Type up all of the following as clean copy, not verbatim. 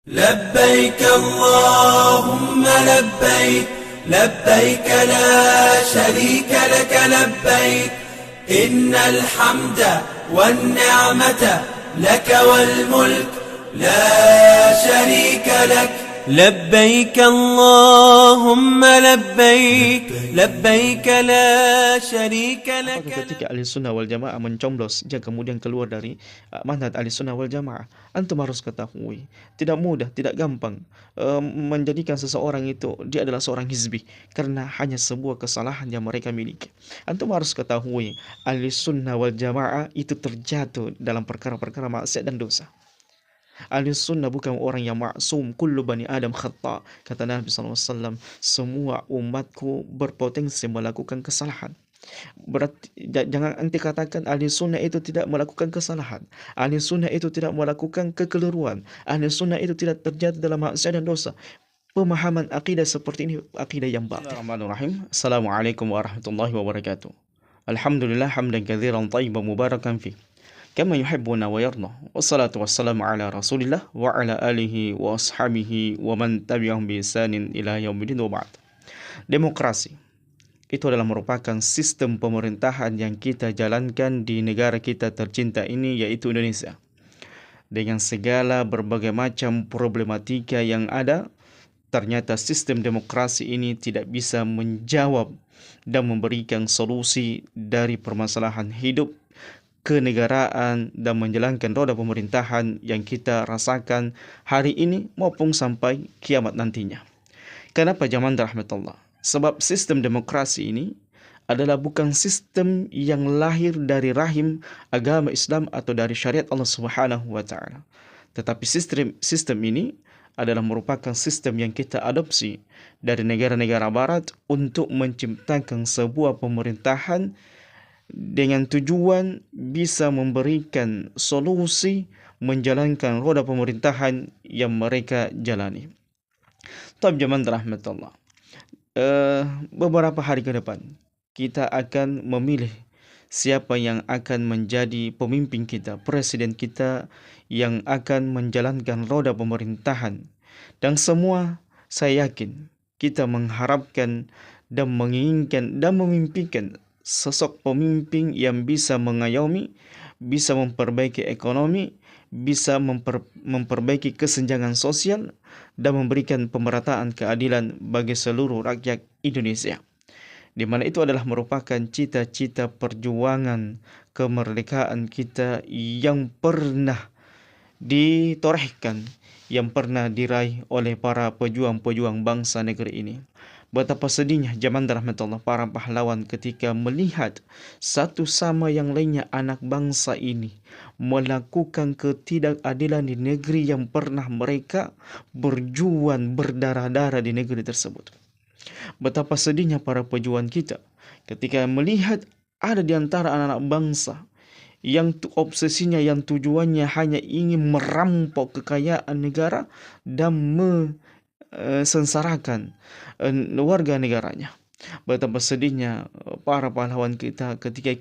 لبيك اللهم لبيك لبيك لا شريك لك لبيك إن الحمد والنعمة لك والملك لا شريك لك لبيك اللهم لبيك لبيك لا شريك لك. Ketika ahli sunnah wal jamaah mencoblos dan kemudian keluar dari manhaj ahli sunnah wal jamaah, antum harus ketahui tidak mudah, tidak gampang menjadikan seseorang itu dia adalah seorang hizbi karena hanya sebuah kesalahan yang mereka miliki. Antum harus ketahui ahli sunnah wal jamaah itu terjatuh dalam perkara-perkara maksiat dan dosa. Ahli sunnah bukan orang yang maksum, kullu bani Adam khata. Kata Nabi SAW, semua umatku berpotensi melakukan kesalahan. Berarti jangan anti katakan ahli sunnah itu tidak melakukan kesalahan. Ahli sunnah itu tidak melakukan kekeliruan. Ahli sunnah itu tidak terjatuh dalam maksiat dan dosa. Pemahaman akidah seperti ini akidah yang batil. Bismillahirrahmanirrahim. Assalamualaikum warahmatullahi wabarakatuh. Alhamdulillah hamdan katsiran thayyiban mubarakan fi kama yuhibbuna wa yarda. Wassalatu wassalamu ala Rasulillah wa ala alihi wa ashabihi wa man tabi'ahum bi ihsanin ila yaumil wa ba'd. Demokrasi itu adalah merupakan sistem pemerintahan yang kita jalankan di negara kita tercinta ini, yaitu Indonesia. Dengan segala berbagai macam problematika yang ada, ternyata sistem demokrasi ini tidak bisa menjawab dan memberikan solusi dari permasalahan hidup, kenegaraan, dan menjalankan roda pemerintahan yang kita rasakan hari ini maupun sampai kiamat nantinya. Kenapa jamaah rahmatullah? Sebab sistem demokrasi ini adalah bukan sistem yang lahir dari rahim agama Islam atau dari syariat Allah Subhanahu wa taala. Tetapi sistem ini adalah merupakan sistem yang kita adopsi dari negara-negara barat untuk menciptakan sebuah pemerintahan dengan tujuan bisa memberikan solusi menjalankan roda pemerintahan yang mereka jalani. Tab jamaah rahmatullah. Beberapa hari ke depan kita akan memilih siapa yang akan menjadi pemimpin kita, presiden kita yang akan menjalankan roda pemerintahan. Dan semua saya yakin kita mengharapkan dan menginginkan dan memimpikan sosok pemimpin yang bisa mengayomi, bisa memperbaiki ekonomi, bisa memperbaiki kesenjangan sosial, dan memberikan pemerataan keadilan bagi seluruh rakyat Indonesia. Di mana itu adalah merupakan cita-cita perjuangan kemerdekaan kita yang pernah ditorehkan, yang pernah diraih oleh para pejuang-pejuang bangsa negeri ini. Betapa sedihnya jamaah rahmatullah para pahlawan ketika melihat satu sama yang lainnya anak bangsa ini melakukan ketidakadilan di negeri yang pernah mereka berjuang berdarah-darah di negeri tersebut. Betapa sedihnya para pejuang kita ketika melihat ada di antara anak-anak bangsa yang obsesinya, yang tujuannya hanya ingin merampok kekayaan negara dan mensensarakan warga negaranya. Betapa sedihnya para pahlawan kita ketika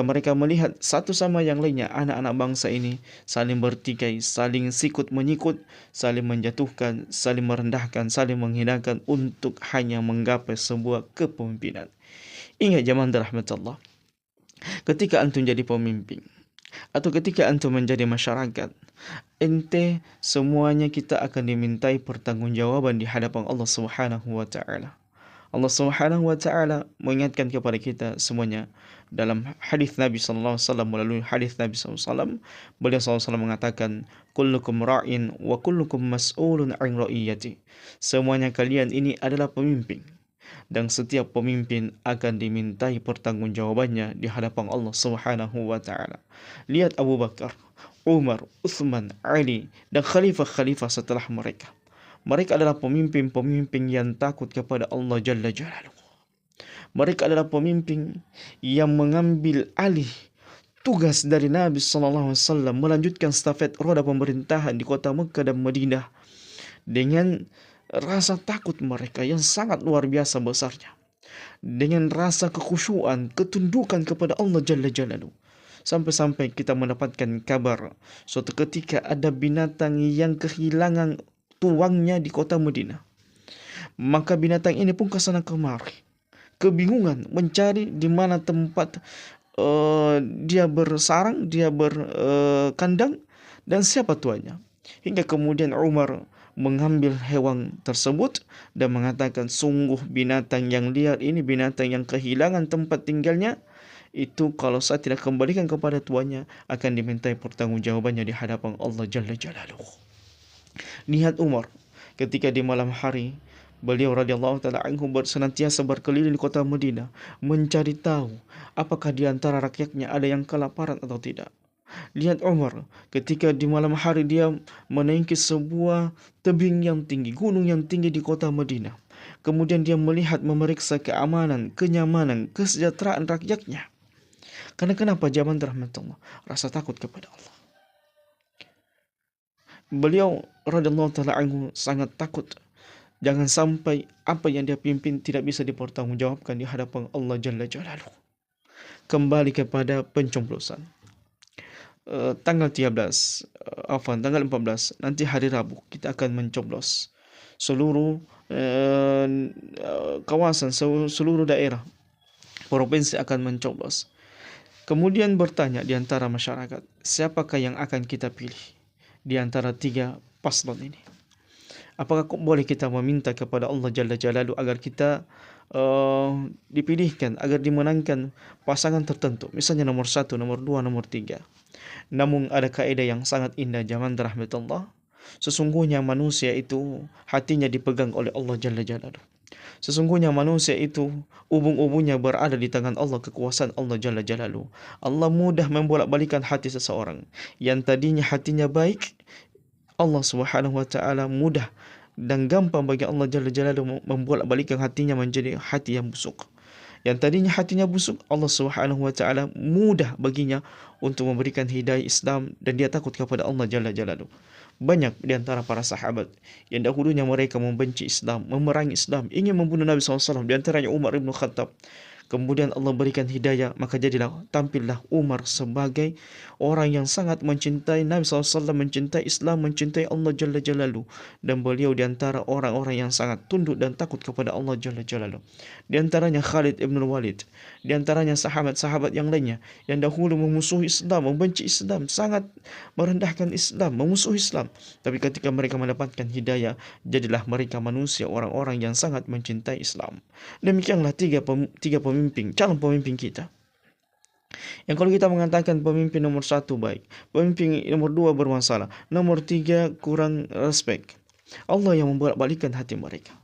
mereka melihat satu sama yang lainnya anak-anak bangsa ini saling bertikai, saling sikut menyikut, saling menjatuhkan, saling merendahkan, saling menghinakan untuk hanya menggapai sebuah kepemimpinan. Ingat jamaah rahmatullah, ketika antum jadi pemimpin atau ketika antum menjadi masyarakat, ente semuanya kita akan dimintai pertanggungjawaban di hadapan Allah Subhanahu wa taala. Allah Subhanahu wa taala mengingatkan kepada kita semuanya dalam hadis Nabi sallallahu alaihi wasallam, melalui hadis Nabi sallallahu alaihi wasallam, beliau sallallahu alaihi wasallam mengatakan, kullukum ra'in wa kullukum mas'ulun 'an ra'iyati. Semuanya kalian ini adalah pemimpin, dan setiap pemimpin akan dimintai pertanggungjawabannya di hadapan Allah Subhanahu wa taala. Lihat Abu Bakar, Umar, Utsman, Ali, dan khalifah-khalifah setelah mereka. Mereka adalah pemimpin-pemimpin yang takut kepada Allah Jalla Jalaluhu. Mereka adalah pemimpin yang mengambil alih tugas dari Nabi SAW melanjutkan stafet roda pemerintahan di kota Mekah dan Madinah dengan rasa takut mereka yang sangat luar biasa besarnya, dengan rasa kekhusyuan, ketundukan kepada Allah Jalla Jalaluhu. Sampai-sampai kita mendapatkan kabar suatu ketika ada binatang yang kehilangan tuangnya di kota Madinah. Maka binatang ini pun kesana kemari, kebingungan mencari di mana tempat dia bersarang, dia berkandang, dan siapa tuannya. Hingga kemudian Umar mengambil hewan tersebut dan mengatakan, sungguh binatang yang liar ini, binatang yang kehilangan tempat tinggalnya, itu kalau saya tidak kembalikan kepada tuannya akan dimintai pertanggungjawabannya di hadapan Allah Jalla Jalaluhu. Lihat Umar ketika di malam hari, beliau radhiyallahu taala anhu senantiasa berkeliling di kota Madinah mencari tahu apakah di antara rakyatnya ada yang kelaparan atau tidak. Lihat Umar ketika di malam hari dia menaiki sebuah tebing yang tinggi, gunung yang tinggi di kota Madinah. Kemudian dia melihat, memeriksa keamanan, kenyamanan, kesejahteraan rakyatnya. Karena kenapa? Zaman rahmatullah, rasa takut kepada Allah. Beliau radhiyallahu taala anhu sangat takut jangan sampai apa yang dia pimpin tidak bisa dipertanggungjawabkan di hadapan Allah Jalla Jalaluhu. Kembali kepada pencoblosan. Tanggal 14 nanti hari Rabu kita akan mencoblos seluruh kawasan, seluruh daerah provinsi akan mencoblos. Kemudian bertanya di antara masyarakat, siapakah yang akan kita pilih di antara 3 paslon ini? Apakah boleh kita meminta kepada Allah Jalla Jalaluhu agar kita dipilihkan, agar dimenangkan pasangan tertentu, misalnya nomor 1, nomor 2, nomor 3. Namun ada kaidah yang sangat indah zaman rahmatullah. Sesungguhnya manusia itu hatinya dipegang oleh Allah Jalla Jalaluhu. Sesungguhnya manusia itu ubun-ubunnya berada di tangan Allah, kekuasaan Allah Jalla Jalaluhu. Allah mudah membolak-balikan hati seseorang yang tadinya hatinya baik. Allah Subhanahu wa taala mudah dan gampang bagi Allah Jalla Jalaluhu membolak-balikan hatinya menjadi hati yang busuk. Yang tadinya hatinya busuk, Allah Subhanahu wa taala mudah baginya untuk memberikan hidayah Islam dan dia takut kepada Allah Jalla Jalaluhu. Banyak di antara para sahabat yang dahulunya mereka membenci Islam, memerangi Islam, ingin membunuh Nabi SAW, di antaranya Umar ibn Khattab. Kemudian Allah berikan hidayah, maka tampillah Umar sebagai orang yang sangat mencintai Nabi SAW, mencintai Islam, mencintai Allah Jalla Jalaluhu. Dan beliau di antara orang-orang yang sangat tunduk dan takut kepada Allah Jalla Jalaluhu. Di antaranya Khalid ibn Walid, di antaranya sahabat-sahabat yang lainnya yang dahulu memusuhi Islam, membenci Islam, sangat merendahkan Islam, memusuhi Islam. Tapi ketika mereka mendapatkan hidayah, jadilah mereka manusia, orang-orang yang sangat mencintai Islam. Demikianlah tiga pemimpin, calon pemimpin kita. Yang kalau kita mengatakan pemimpin nomor 1 baik, pemimpin nomor 2 bermasalah, nomor 3 kurang respect, Allah yang membolak-balikan hati mereka.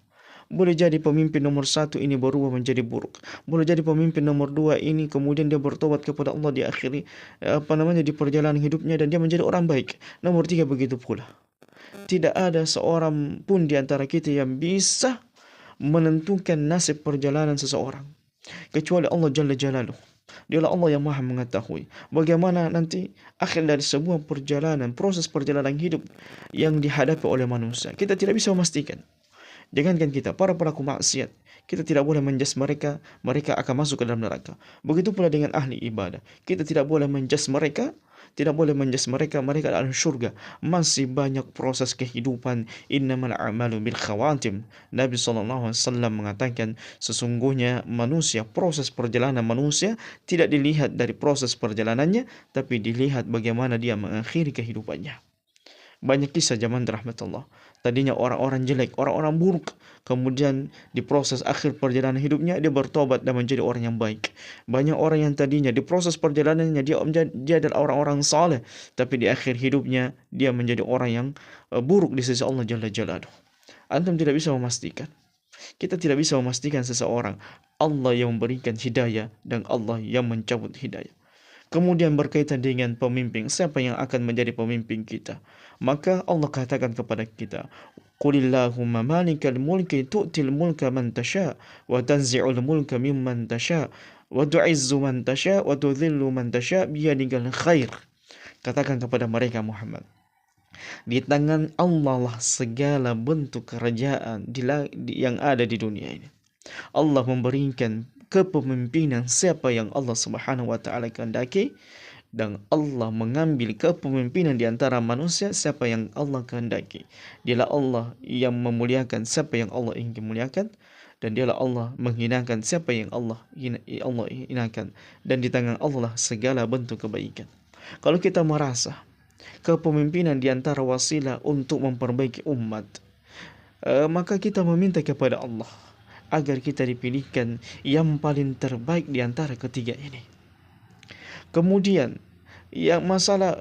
Boleh jadi pemimpin nomor 1 ini berubah menjadi buruk. Boleh jadi pemimpin nomor 2 ini kemudian dia bertobat kepada Allah di akhir di perjalanan hidupnya dan dia menjadi orang baik. Nomor 3 begitu pula. Tidak ada seorang pun di antara kita yang bisa menentukan nasib perjalanan seseorang kecuali Allah Jalla Jalaluhu. Dialah Allah yang maha mengetahui bagaimana nanti akhir dari sebuah perjalanan, proses perjalanan hidup yang dihadapi oleh manusia. Kita tidak bisa memastikan. Jangankan kita, para pelaku maksiat, kita tidak boleh menjudge mereka, mereka akan masuk ke dalam neraka. Begitu pula dengan ahli ibadah, kita tidak boleh menjudge mereka, mereka dalam syurga. Masih banyak proses kehidupan. Innamal a'malu bil khawatim. Nabi SAW mengatakan, sesungguhnya manusia, proses perjalanan manusia tidak dilihat dari proses perjalanannya, tapi dilihat bagaimana dia mengakhiri kehidupannya. Banyak kisah zaman rahmatullah. Tadinya orang-orang jelek, orang-orang buruk. Kemudian di proses akhir perjalanan hidupnya dia bertobat dan menjadi orang yang baik. Banyak orang yang tadinya di proses perjalanannya dia adalah orang-orang saleh, tapi di akhir hidupnya dia menjadi orang yang buruk di sisi Allah Jalla Jalaluhu. Antum tidak bisa memastikan. Kita tidak bisa memastikan seseorang. Allah yang memberikan hidayah dan Allah yang mencabut hidayah. Kemudian berkaitan dengan pemimpin, siapa yang akan menjadi pemimpin kita? Maka Allah katakan kepada kita, Qulillahumma malikal mulki tu'til mulka man tasha wa tanzi'ul mulka mimman tasha wa tu'izzu man tasha wa tudhillu man tasha biyadikal khair. Katakan kepada mereka Muhammad, di tangan Allah lah segala bentuk kerajaan yang ada di dunia ini. Allah memberikan kepemimpinan siapa yang Allah Subhanahu wa taala kehendaki dan Allah mengambil kepemimpinan di antara manusia siapa yang Allah kehendaki. Dialah Allah yang memuliakan siapa yang Allah ingin muliakan, dan dialah Allah menghinakan siapa yang Allah hinakan, dan di tangan Allah segala bentuk kebaikan. Kalau kita merasa kepemimpinan di antara wasilah untuk memperbaiki umat, maka kita meminta kepada Allah agar kita dipilihkan yang paling terbaik di antara ketiga ini. Kemudian yang masalah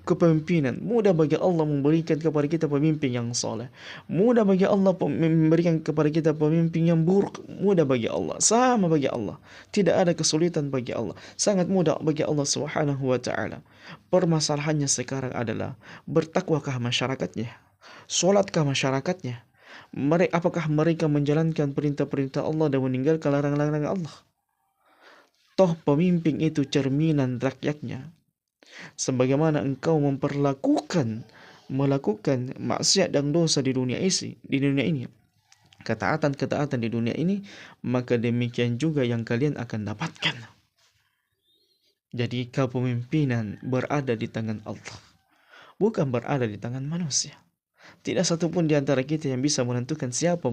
kepemimpinan, mudah bagi Allah memberikan kepada kita pemimpin yang soleh, mudah bagi Allah memberikan kepada kita pemimpin yang buruk, mudah bagi Allah, sama bagi Allah, tidak ada kesulitan bagi Allah, sangat mudah bagi Allah Subhanahu wa ta'ala. Permasalahannya sekarang adalah bertakwakah masyarakatnya, sholatkah masyarakatnya, apakah mereka menjalankan perintah-perintah Allah dan meninggalkan larangan-larangan Allah. Toh pemimpin itu cerminan rakyatnya. Sebagaimana engkau melakukan maksiat dan dosa di dunia ini, ketaatan di dunia ini, maka demikian juga yang kalian akan dapatkan. Jadi kepemimpinan berada di tangan Allah, bukan berada di tangan manusia. Tidak satupun di antara kita yang bisa menentukan siapa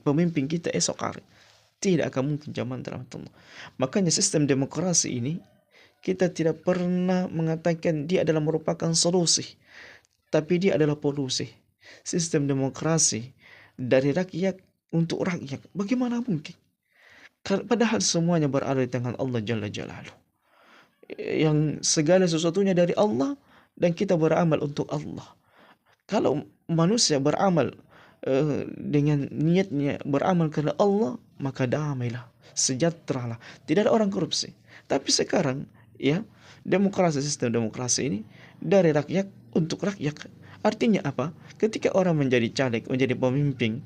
pemimpin kita esok hari. Tidak akan mungkin zaman Allah. Makanya sistem demokrasi ini kita tidak pernah mengatakan dia adalah merupakan solusi, tapi dia adalah polusi. Sistem demokrasi dari rakyat untuk rakyat, bagaimana mungkin? Padahal semuanya berada di tangan Allah Jalla Jalaluh. Yang segala sesuatunya dari Allah dan kita beramal untuk Allah. Kalau manusia beramal dengan niatnya beramal kepada Allah, maka damailah, sejahteralah, tidak ada orang korupsi. Tapi sekarang ya, sistem demokrasi ini dari rakyat untuk rakyat. Artinya apa? Ketika orang menjadi caleg, menjadi pemimpin,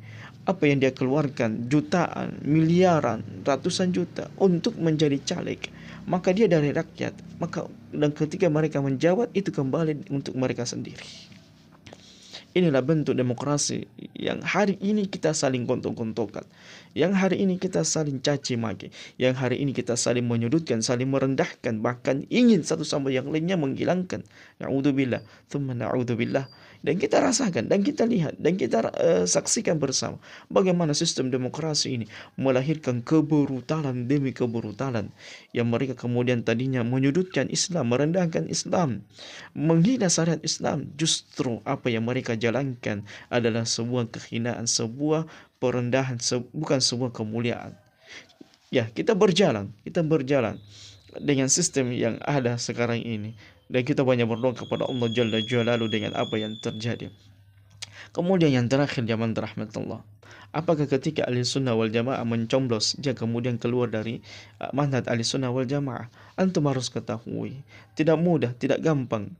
apa yang dia keluarkan jutaan, miliaran, ratusan juta untuk menjadi caleg, maka dia dari rakyat. Dan ketika mereka menjawab, itu kembali untuk mereka sendiri. Inilah bentuk demokrasi yang hari ini kita saling gontok-gontokan, yang hari ini kita saling caci maki, yang hari ini kita saling menyudutkan, saling merendahkan, bahkan ingin satu sama yang lainnya menghilangkan. Na'udzubillah, tsumma na'udzubillah. Dan kita rasakan, dan kita lihat, dan kita saksikan bersama bagaimana sistem demokrasi ini melahirkan kebrutalan demi kebrutalan, yang mereka kemudian tadinya menyudutkan Islam, merendahkan Islam, menghina syariat Islam. Justru apa yang mereka jalankan adalah sebuah kehinaan, sebuah perendahan, bukan sebuah kemuliaan. Ya, kita berjalan dengan sistem yang ada sekarang ini, dan kita banyak berdoa kepada Allah Jalla Jalaluhu dengan apa yang terjadi. Kemudian yang terakhir, zaman rahmatullah, apakah ketika ahli sunnah wal jamaah mencoblos dia kemudian keluar dari manhaj ahli sunnah wal jamaah? Antum harus ketahui, tidak mudah, tidak gampang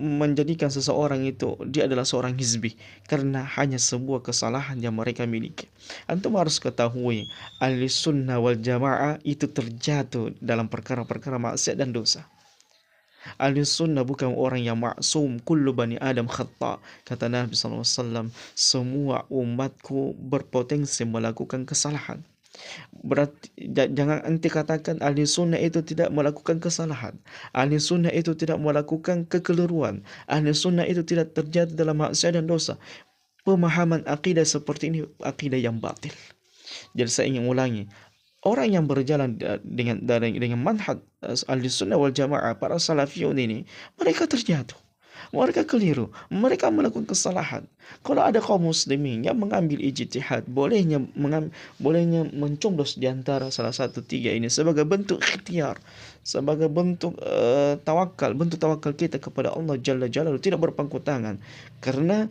menjadikan seseorang itu dia adalah seorang hizbi karena hanya sebuah kesalahan yang mereka miliki. Antum harus ketahui, ahli sunnah wal jamaah itu terjatuh dalam perkara-perkara maksiat dan dosa. Ahli sunnah bukan orang yang maksum, kullu bani Adam khata. Kata Nabi SAW, semua umatku berpotensi melakukan kesalahan. Berarti jangan anti katakan ahli sunnah itu tidak melakukan kesalahan, ahli sunnah itu tidak melakukan kekeliruan, ahli sunnah itu tidak terjatuh dalam maksiat dan dosa. Pemahaman akidah seperti ini akidah yang batil. Jadi saya ingin ulangi, orang yang berjalan dengan manhaj ahli sunnah wal jamaah, para salafiyun ini, mereka terjatuh, mereka keliru, mereka melakukan kesalahan. Kalau ada kaum muslimin yang mengambil ijtihad, bolehnya mencoblos di antara salah satu tiga ini sebagai bentuk ikhtiar, sebagai bentuk tawakal kita kepada Allah Jalla Jalaluhu, tidak berpangku tangan, karena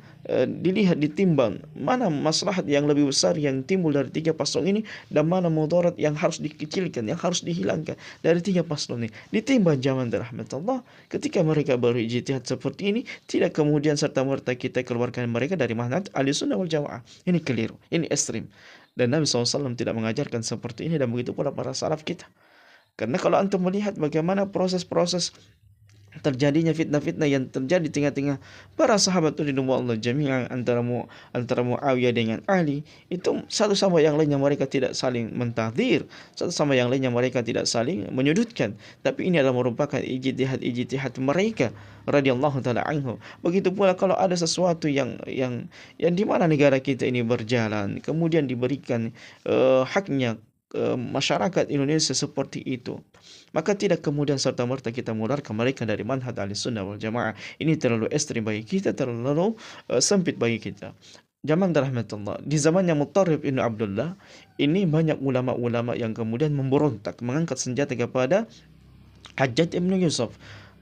ditimbang mana maslahat yang lebih besar yang timbul dari tiga paslon ini, dan mana mudarat yang harus dikecilkan, yang harus dihilangkan dari tiga paslon ini. Ditimbang zaman rahmatullah, ketika mereka berijtihad seperti ini, tidak kemudian serta-merta kita keluarkan mereka dari manhaj ahli sunnah wal jamaah. Ini keliru, ini ekstrim, dan Nabi SAW tidak mengajarkan seperti ini, dan begitu pula para salaf kita. Karena kalau antum melihat bagaimana proses-proses terjadinya fitnah-fitnah yang terjadi di tengah-tengah para sahabat radhiyallahu Allah jami'an antara Muawiyah dengan Ali, itu satu sama yang lainnya mereka tidak saling mentahdzir, satu sama yang lainnya mereka tidak saling menyudutkan, tapi ini adalah merupakan ijtihad mereka radhiyallahu taala anhu. Begitu pula kalau ada sesuatu yang di mana negara kita ini berjalan kemudian diberikan haknya masyarakat Indonesia seperti itu, maka tidak kemudian serta-merta kita mengeluarkan mereka dari manhaj Ahlussunnah wal Jamaah. Ini terlalu ekstrim bagi kita, terlalu sempit bagi kita. Zaman rahmatullah, di zamannya Muttarrif ibn Abdullah, ini banyak ulama-ulama yang kemudian memberontak, mengangkat senjata kepada Hajjaj ibn Yusuf.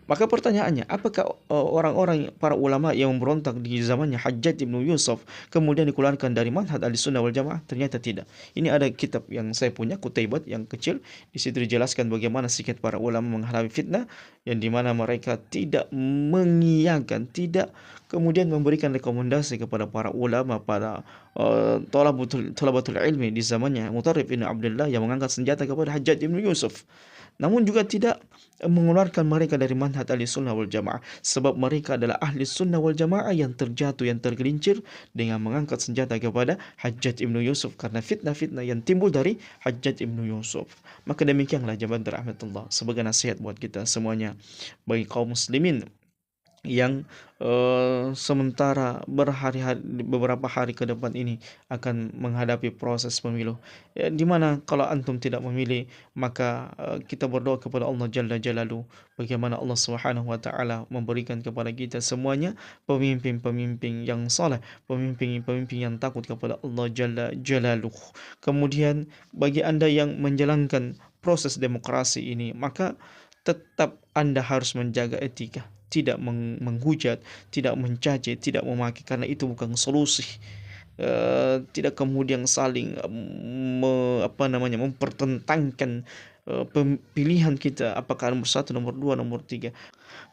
Maka pertanyaannya, apakah orang-orang para ulama yang memberontak di zamannya Hajjaj ibn Yusuf kemudian dikeluarkan dari manhaj Ahlussunnah wal Jamaah? Ternyata tidak. Ini ada kitab yang saya punya, Kutaibat yang kecil. Di situ dijelaskan bagaimana sikap para ulama menghadapi fitnah, yang dimana mereka tidak mengiyakan, tidak kemudian memberikan rekomendasi kepada para ulama, para thalabatul ilmi di zamannya Muttarrif ibn Abdullah yang mengangkat senjata kepada Hajjaj ibn Yusuf. Namun juga tidak mengeluarkan mereka dari manhaj Ahlussunnah wal Jamaah, sebab mereka adalah ahli sunnah wal jamaah yang terjatuh, yang tergelincir dengan mengangkat senjata kepada Hajjaj ibn Yusuf karena fitnah-fitnah yang timbul dari Hajjaj ibn Yusuf. Maka demikianlah jemaah rahmatullah, sebagai nasihat buat kita semuanya, bagi kaum muslimin yang sementara beberapa hari ke depan ini akan menghadapi proses pemilu, ya, di mana kalau antum tidak memilih, maka kita berdoa kepada Allah Jalla Jalaluhu, bagaimana Allah Subhanahu wa taala memberikan kepada kita semuanya pemimpin-pemimpin yang saleh, pemimpin-pemimpin yang takut kepada Allah Jalla Jalaluhu. Kemudian bagi Anda yang menjalankan proses demokrasi ini, maka tetap Anda harus menjaga etika, tidak menghujat, tidak mencaci, tidak memaki, karena itu bukan solusi. Tidak kemudian saling mempertentangkan pilihan kita, apakah nomor 1, nomor 2, nomor 3.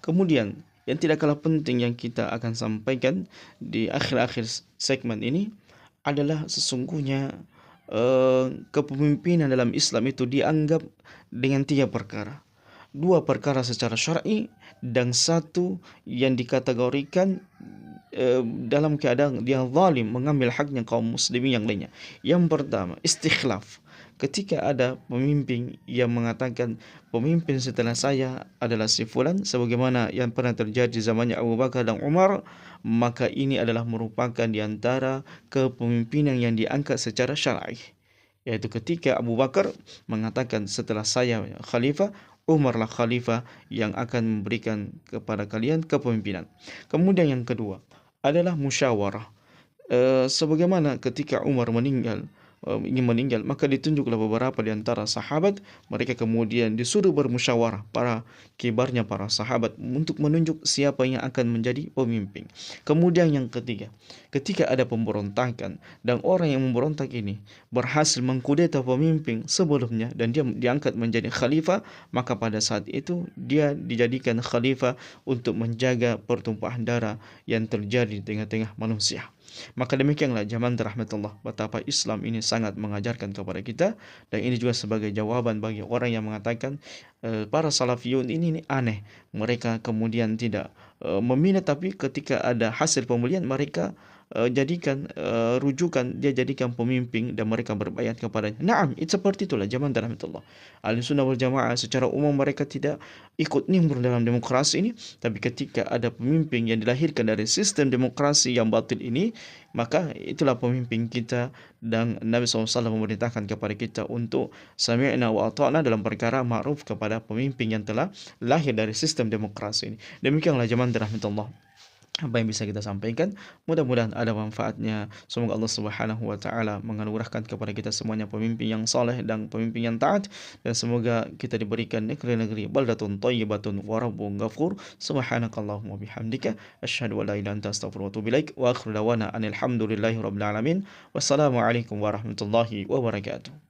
Kemudian yang tidak kalah penting yang kita akan sampaikan di akhir-akhir segmen ini adalah sesungguhnya kepemimpinan dalam Islam itu dianggap dengan 3 perkara. 2 perkara secara syar'i dan 1 yang dikategorikan dalam keadaan dia zalim, mengambil haknya kaum muslimin yang lainnya. Yang pertama, istikhlaf. Ketika ada pemimpin yang mengatakan pemimpin setelah saya adalah si fulan, sebagaimana yang pernah terjadi di zamannya Abu Bakar dan Umar, maka ini adalah merupakan di antara kepemimpinan yang diangkat secara syar'i. Yaitu ketika Abu Bakar mengatakan setelah saya khalifah, Umarlah khalifah yang akan memberikan kepada kalian kepemimpinan. Kemudian yang kedua adalah musyawarah. Sebagaimana ketika Umar ingin meninggal, maka ditunjuklah beberapa di antara sahabat, mereka kemudian disuruh bermusyawarah, para kibarnya para sahabat, untuk menunjuk siapa yang akan menjadi pemimpin. Kemudian yang ketiga, ketika ada pemberontakan dan orang yang memberontak ini berhasil mengkudeta pemimpin sebelumnya dan dia diangkat menjadi khalifah, maka pada saat itu dia dijadikan khalifah untuk menjaga pertumpahan darah yang terjadi di tengah-tengah manusia. Maka demikianlah zaman rahmatullah, betapa Islam ini sangat mengajarkan kepada kita, dan ini juga sebagai jawaban bagi orang yang mengatakan para salafiyun ini aneh, mereka kemudian tidak meminat, tapi ketika ada hasil pemilihan mereka jadikan rujukan, dia jadikan pemimpin dan mereka berbayat kepadanya. Naam, itu seperti itulah zaman rahmatullah. Ahlussunnah wal Jamaah secara umum mereka tidak ikut nimbrung dalam demokrasi ini, tapi ketika ada pemimpin yang dilahirkan dari sistem demokrasi yang batil ini, maka itulah pemimpin kita, dan Nabi SAW memerintahkan kepada kita untuk sami'na wa ata'na dalam perkara ma'ruf kepada pemimpin yang telah lahir dari sistem demokrasi ini. Demikianlah zaman rahmatullah apa yang bisa kita sampaikan, mudah-mudahan ada manfaatnya. Semoga Allah Subhanahu wa taala menganugerahkan kepada kita semuanya pemimpin yang saleh dan pemimpin yang taat, dan semoga kita diberikan negeri-negeri baldatun thayyibatun wa rabbun ghafur. Subhanakallahumma bihamdika asyhadu an la ilaha illa anta astaghfiruka wa atubu ilaik, wa akhiru da'wana anil hamdulillahi rabbil alamin. Wassalamu alaikum warahmatullahi wabarakatuh.